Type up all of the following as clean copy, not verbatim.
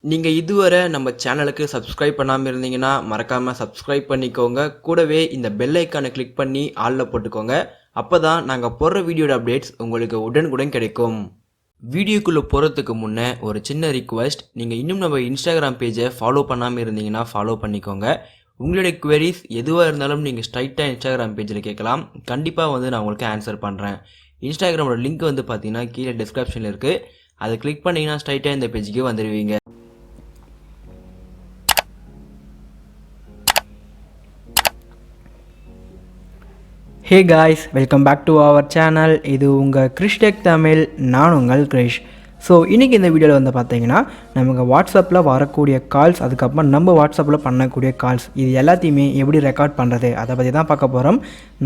நீங்க இதுவரை நம்ம சேனலுக்கு சப்ஸ்கிரைப் பண்ணாம இருந்தீங்கன்னா மறக்காம சப்ஸ்கிரைப் பண்ணிக்கோங்க. கூடவே இந்த பெல் ஐகானை கிளிக் பண்ணி ஆல்ல போட்டுக்கோங்க. அப்பதான் நாங்க போடுற வீடியோட அப்டேட்ஸ் உங்களுக்கு உடனுக்குடன் கிடைக்கும். வீடியோக்குள்ள போறதுக்கு முன்ன ஒரு சின்ன ரிக்வெஸ்ட், நீங்க இன்னும் நம்ம இன்ஸ்டாகிராம் பேஜை ஃபாலோ பண்ணாம இருந்தீங்கன்னா ஃபாலோ பண்ணிக்கோங்க. உங்களுடைய குவரிஸ் எதுவாக இருந்தாலும் நீங்கள் ஸ்ட்ரைட்டாக இன்ஸ்டாகிராம் பேஜில் கேட்கலாம். கண்டிப்பாக நான் உங்களுக்கு ஆன்சர் பண்ணுறேன். இன்ஸ்டாகிராமோட லிங்க் பார்த்தீங்கன்னா கீழே டிஸ்கிரிப்ஷனில் இருக்குது. அதை கிளிக் பண்ணிங்கன்னா ஸ்ட்ரைட்டாக இந்த பேஜுக்கு வந்துடுவீங்க. Hey guys, welcome back to our channel. இது உங்கள் கிறிஷ்டெக் தமிழ். நான் உங்கள் கிரிஷ். ஸோ இன்றைக்கி இந்த வீடியோவில் வந்து பார்த்தீங்கன்னா நமக்கு வாட்ஸ்அப்பில் வரக்கூடிய கால்ஸ், அதுக்கப்புறம் நம்ம வாட்ஸ்அப்பில் பண்ணக்கூடிய கால்ஸ், இது எல்லாத்தையுமே எப்படி ரெக்கார்ட் பண்ணுறது அதை பற்றி தான் பார்க்க போகிறோம்.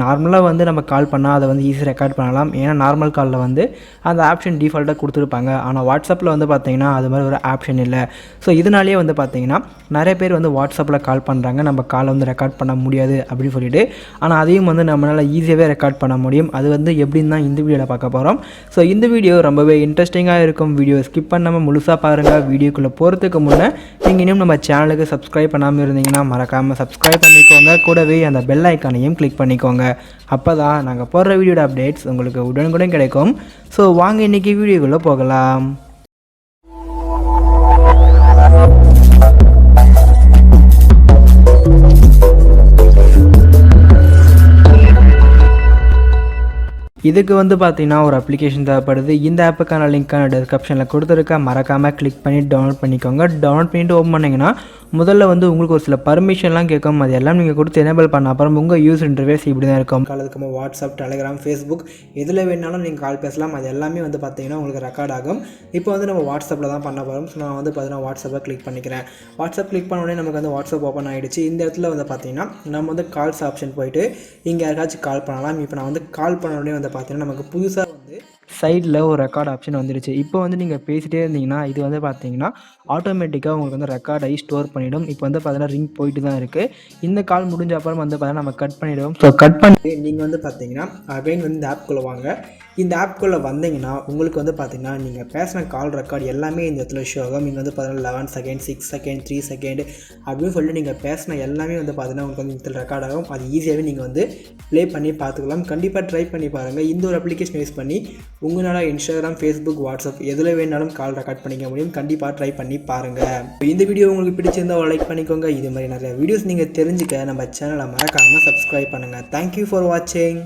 நார்மலாக நம்ம கால் பண்ணால் அதை ஈஸி ரெக்கார்ட் பண்ணலாம். ஏன்னா நார்மல் காலில் அந்த ஆப்ஷன் டிஃபால்ட்டாக கொடுத்துருப்பாங்க. ஆனால் வாட்ஸ்அப்பில் பார்த்தீங்கன்னா அது மாதிரி ஒரு ஆப்ஷன் இல்லை. ஸோ இதனாலேயே பார்த்தீங்கன்னா நிறைய பேர் வாட்ஸ்அப்பில் கால் பண்ணுறாங்க, நம்ம காலை ரெக்கார்ட் பண்ண முடியாது அப்படின்னு சொல்லிட்டு. ஆனால் அதையும் நம்மளால் ஈஸியாகவே ரெக்கார்ட் பண்ண முடியும். அது எப்படின்னு தான் இந்த வீடியோவில் பார்க்க போகிறோம். ஸோ இந்த வீடியோ ரொம்பவே இன்ட்ரெஸ்டிங்காக இருக்கும். வீடியோ ஸ்கிப் பண்ணாமல் முழுசாக பாருங்கள். வீடியோக்குள்ளே போகிறதுக்கு முன்னே நீங்கள் இன்னும் நம்ம சேனலுக்கு சப்ஸ்கிரைப் பண்ணாமல் இருந்தீங்கன்னா மறக்காமல் சப்ஸ்கிரைப் பண்ணிக்கோங்க. கூடவே அந்த பெல் ஐக்கானையும் கிளிக் பண்ணிக்கோங்க. அப்போ தான் நாங்கள் போடுற வீடியோட அப்டேட்ஸ் உங்களுக்கு உடனுக்குடன் கிடைக்கும். ஸோ வாங்க இன்றைக்கி வீடியோக்குள்ளே போகலாம். இதுக்கு பார்த்தீங்கன்னா ஒரு அப்ளிகேஷன் தேவைப்படுது. இந்த ஆப்புக்கான லிங்க்கான டிஸ்கிரிப்ஷனில் கொடுத்துருக்க, மறக்காமல் கிளிக் பண்ணி டவுன்லோட் பண்ணிக்கோங்க. டவுன்லோட் பண்ணிவிட்டு ஓப்பன் பண்ணிங்கன்னா முதல்ல உங்களுக்கு ஒரு சில பர்மிஷன்லாம் கேட்கும். அது எல்லாம் நீங்கள் கொடுத்து எனேபிள் பண்ண அப்புறம் உங்கள் யூஸ் இன்டர்ஃபேஸ் இப்படி தான் இருக்கும். அதுக்கு வாட்ஸ்அப், டெலிகிராம், ஃபேஸ்புக் எதில் வேணாலும் நீங்கள் கால் பேசலாம். அது எல்லாமே பார்த்தீங்கன்னா உங்களுக்கு ரெக்கார்ட் ஆகும். இப்போ நம்ம வாட்ஸ்அப்பில் தான் பண்ண போகிறோம். ஸோ நான் பார்த்தீங்கன்னா வாட்ஸ்அப்பை கிளிக் பண்ணிக்கிறேன். வாட்ஸ்அப் கிளிக் பண்ண உடனே நமக்கு வாட்ஸ்அப் ஓப்பன் ஆகிடுச்சு. இந்த இடத்துல பார்த்தீங்கன்னா நம்ம கால்ஸ் ஆப்ஷன் போயிட்டு இங்கே யாருக்காச்சும் கால் பண்ணலாம். இப்போ நான் கால் பண்ண உடனே பார்த்தீங்கன்னா நமக்கு புதுசாக சைடில் ஒரு ரெக்கார்ட் ஆப்ஷன் வந்துடுச்சு. இப்போ நீங்கள் பேசிகிட்டே இருந்தீங்கன்னா இது பார்த்தீங்கன்னா ஆட்டோமேட்டிக்காக உங்களுக்கு ரெக்கார்ட் ஆகி ஸ்டோர் பண்ணிவிடும். இப்போ பார்த்தீங்கன்னா ரிங் போயிட்டு தான் இருக்குது. இந்த கால் முடிஞ்ச அப்புறம் பார்த்தீங்கன்னா நம்ம கட் பண்ணிவிடுவோம். ஸோ கட் பண்ணி நீங்கள் பார்த்தீங்கன்னா அகைன் இந்த ஆப்குள்ளே வாங்க. இந்த ஆப்குள்ளே வந்தீங்கன்னா உங்களுக்கு பார்த்தீங்கன்னா நீங்கள் பேசின கால் ரெக்கார்ட் எல்லாமே இந்த இடத்துல ஷோ ஆகும். நீங்கள் பார்த்தீங்கன்னா 11 செகண்ட், 6 செகண்ட், 3 செகண்ட் அப்படின்னு சொல்லிட்டு நீங்கள் பேசின எல்லாமே பார்த்தீங்கன்னா உங்களுக்கு இந்த இடத்துல ரெக்கார்ட் ஆகும். அது ஈஸியாகவே நீங்கள் ப்ளே பண்ணி பார்த்துக்கலாம். கண்டிப்பாக ட்ரை பண்ணி பாருங்கள். இந்த ஒரு அப்ளிகேஷன் யூஸ் பண்ணி உங்களால் இன்ஸ்டாகிராம், ஃபேஸ்புக், வாட்ஸ்அப் எதில் வேணாலும் கால் ரெக்கார்ட் பண்ணிக்க முடியும். கண்டிப்பாக ட்ரை பண்ணி பாருங்கள். இந்த வீடியோ உங்களுக்கு பிடிச்சிருந்தால் லைக் பண்ணிக்கோங்க. இது மாதிரி நிறைய வீடியோஸ் நீங்கள் தெரிஞ்சுக்க நம்ம சேனலை மறக்காமல் சப்ஸ்கிரைப் பண்ணுங்கள். தேங்க்யூ ஃபார் வாட்சிங்.